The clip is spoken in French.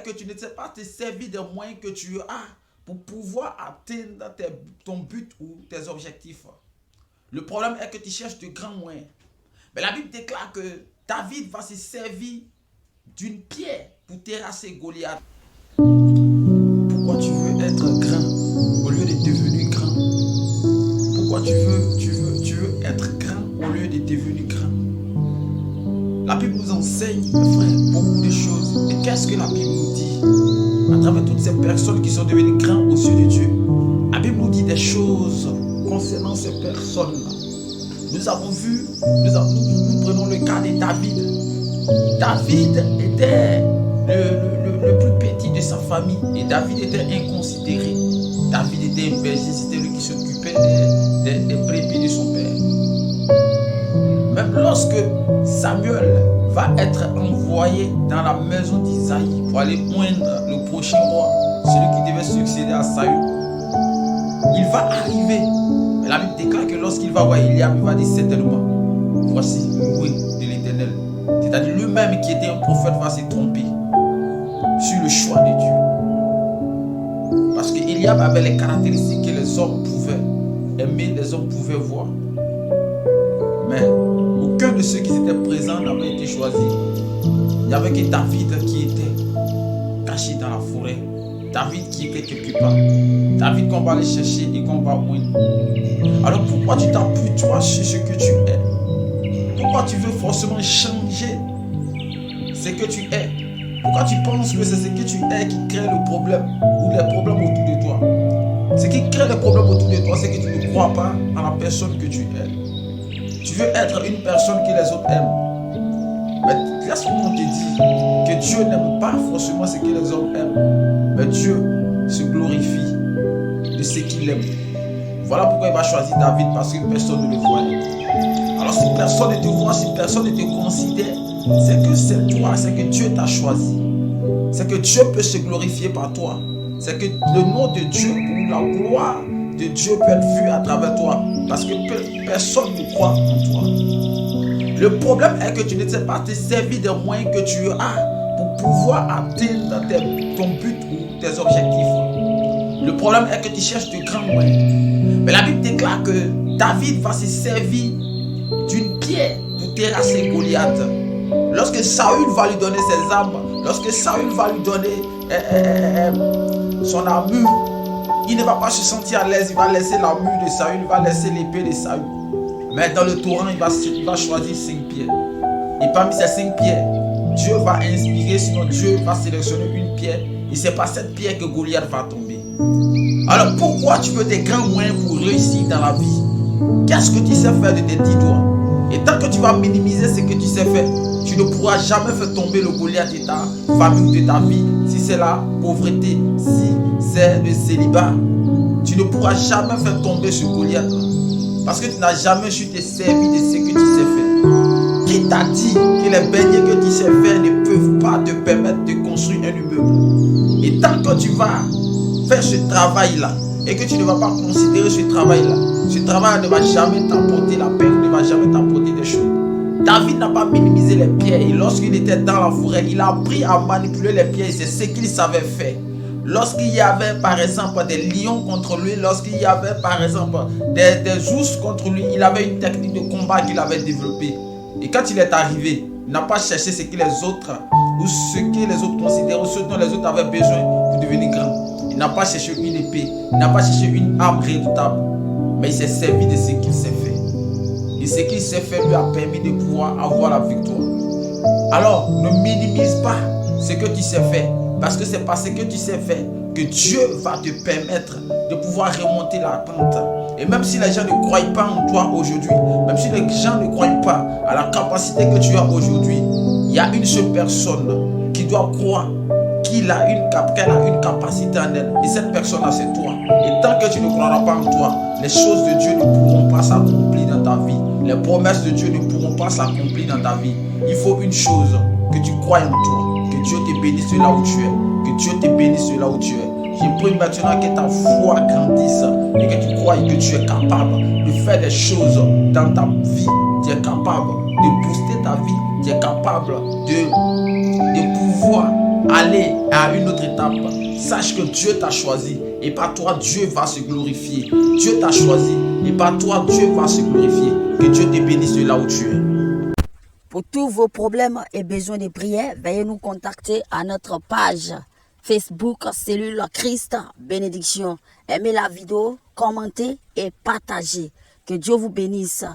que tu ne sais pas te servir des moyens que tu as pour pouvoir atteindre ton but ou tes objectifs. Le problème est que tu cherches de grands moyens. Mais la Bible déclare que David va se servir d'une pierre pour terrasser Goliath. Pourquoi tu veux être grand au lieu de devenir grand? Pourquoi tu veux être grand au lieu de devenir grand? La Bible nous enseigne, frère, beaucoup de choses. Et qu'est-ce que la Bible nous dit? À travers toutes ces personnes qui sont devenues grands aux yeux de Dieu, la Bible nous dit des choses concernant ces personnes-là. Nous avons vu, nous prenons le cas de David. David était le plus petit de sa famille et David était inconsidéré. David était un berger, c'était lui qui s'occupait des brebis de son père. Même lorsque Samuel va être envoyé dans la maison d'Isaïe pour aller moindre le prochain roi, celui qui devait succéder à Saül, il va arriver. Mais la Bible déclare que lorsqu'il va voir Eliab, il va dire certainement, voici l'oué de l'Éternel. C'est-à-dire lui-même qui était un prophète va se tromper sur le choix de Dieu. Parce que Eliab avait les caractéristiques que les hommes pouvaient aimer, les hommes pouvaient voir. Mais aucun de ceux qui étaient présents n'avait été choisi. Il n'y avait que David qui était caché dans la forêt. David qui était quelque part. David qu'on va aller chercher et qu'on va moindre. Alors pourquoi tu t'appuies toi sur ce que tu es? Pourquoi tu veux forcément changer ce que tu es? Pourquoi tu penses que c'est ce que tu es qui crée le problème ou les problèmes autour de toi? Ce qui crée les problèmes autour de toi, c'est que tu ne crois pas à la personne que tu es. Tu veux être une personne que les autres aiment. Mais laisse-moi te dire que Dieu n'aime pas forcément ce que les hommes aiment. Mais Dieu se glorifie de ce qu'il aime. Voilà pourquoi il va choisir David, parce que personne ne le voyait. Alors si personne ne te voit, si personne ne te considère, c'est que c'est toi, c'est que Dieu t'a choisi. C'est que Dieu peut se glorifier par toi. C'est que le nom de Dieu ou la gloire de Dieu peut être vue à travers toi. Parce que personne ne croit en toi. Le problème est que tu ne sais pas te servir des moyens que tu as pour pouvoir atteindre ton but ou tes objectifs. Le problème est que tu cherches de grands moyens. Mais la Bible déclare que David va se servir d'une pierre pour terrasser Goliath. Lorsque Saül va lui donner ses armes, lorsque Saül va lui donner son armure, il ne va pas se sentir à l'aise, il va laisser l'armure de Saül, il va laisser l'épée de Saül. Mais dans le torrent, il va choisir 5 pierres. Et parmi ces 5 pierres, Dieu va inspirer, sinon Dieu va sélectionner une pierre. Et c'est par cette pierre que Goliath va tomber. Alors pourquoi tu veux des grands moyens pour réussir dans la vie? Qu'est-ce que tu sais faire de tes 10 doigts? Et tant que tu vas minimiser ce que tu sais faire, tu ne pourras jamais faire tomber le Goliath de ta famille ou de ta vie. Si c'est la pauvreté, si c'est le célibat, tu ne pourras jamais faire tomber ce Goliath. Parce que tu n'as jamais su te servir de ce que tu sais faire. Qui t'a dit que les beignets que tu sais faire ne peuvent pas te permettre de construire un immeuble? Et tant que tu vas faire ce travail-là et que tu ne vas pas considérer ce travail-là ne va jamais t'apporter la paix, ne va jamais t'apporter des choses. David n'a pas minimisé les pierres et lorsqu'il était dans la forêt, il a appris à manipuler les pierres et c'est ce qu'il savait faire. Lorsqu'il y avait par exemple des lions contre lui, lorsqu'il y avait par exemple des ours contre lui, il avait une technique de combat qu'il avait développée. Et quand il est arrivé, il n'a pas cherché ce que les autres ou ce que les autres considéraient ou ce dont les autres avaient besoin pour devenir grand. Il n'a pas cherché une épée, il n'a pas cherché une arme redoutable, mais il s'est servi de ce qu'il sait faire. Et ce qu'il sait faire lui a permis de pouvoir avoir la victoire. Alors, ne minimise pas ce que tu sais faire, parce que c'est parce que tu sais faire que Dieu va te permettre de pouvoir remonter la pente. Et même si les gens ne croient pas en toi aujourd'hui, même si les gens ne croient pas à la capacité que tu as aujourd'hui, il y a une seule personne qui doit croire qu'elle a une capacité en elle. Et cette personne-là, c'est toi. Et tant que tu ne croiras pas en toi, les choses de Dieu ne pourront pas s'accomplir dans ta vie. Les promesses de Dieu ne pourront pas s'accomplir dans ta vie. Il faut une chose, que tu crois en toi. Que Dieu te bénisse là où tu es. Que Dieu te bénisse là où tu es. Je prie maintenant que ta foi grandisse et que tu crois que tu es capable de faire des choses dans ta vie. Tu es capable de booster ta vie. Tu es capable de pouvoir aller à une autre étape, sache que Dieu t'a choisi et par toi Dieu va se glorifier. Dieu t'a choisi et par toi Dieu va se glorifier. Que Dieu te bénisse de là où tu es. Pour tous vos problèmes et besoins de prière, veuillez nous contacter à notre page Facebook Cellule Christ Bénédiction. Aimez la vidéo, commentez et partagez. Que Dieu vous bénisse.